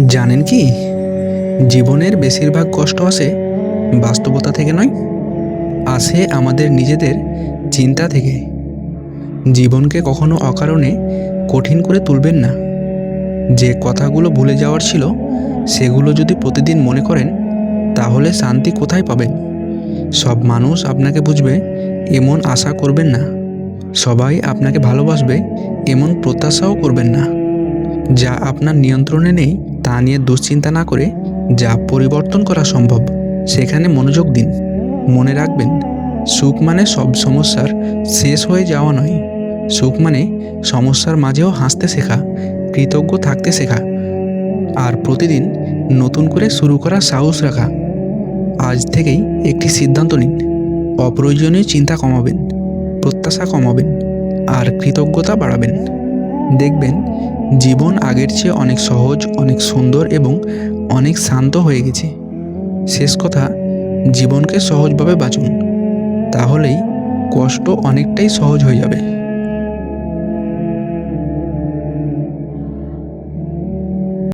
জানেন কি, জীবনের বেশিরভাগ কষ্ট আসে বাস্তবতা থেকে নয়, আসে আমাদের নিজেদের চিন্তা থেকে। জীবনকে কখনো অকারণে কঠিন করে তুলবেন না। যে কথাগুলো ভুলে যাওয়ার ছিল সেগুলো যদি প্রতিদিন মনে করেন, তাহলে শান্তি কোথায় পাবেন? সব মানুষ আপনাকে বুঝবে এমন আশা করবেন না। সবাই আপনাকে ভালোবাসবে এমন প্রত্যাশাও করবেন না। যা আপনার নিয়ন্ত্রণে নেই তা নিয়ে দুশ্চিন্তা না করে যা পরিবর্তন করা সম্ভব সেখানে মনোযোগ দিন। মনে রাখবেন, সুখ মানে সব সমস্যার শেষ হয়ে যাওয়া নয়। সুখ মানে সমস্যার মাঝেও হাসতে শেখা, কৃতজ্ঞ থাকতে শেখা, আর প্রতিদিন নতুন করে শুরু করার সাহস রাখা। আজ থেকেই একটি সিদ্ধান্ত নিন, অপ্রয়োজনীয় চিন্তা কমাবেন, প্রত্যাশা কমাবেন, আর কৃতজ্ঞতা বাড়াবেন। দেখবেন জীবন আগের চেয়ে অনেক সহজ, অনেক সুন্দর এবং অনেক শান্ত হয়ে গেছে। শেষ কথা, জীবনকে সহজভাবে বাঁচুন, তাহলেই কষ্ট অনেকটাই সহজ হয়ে যাবে।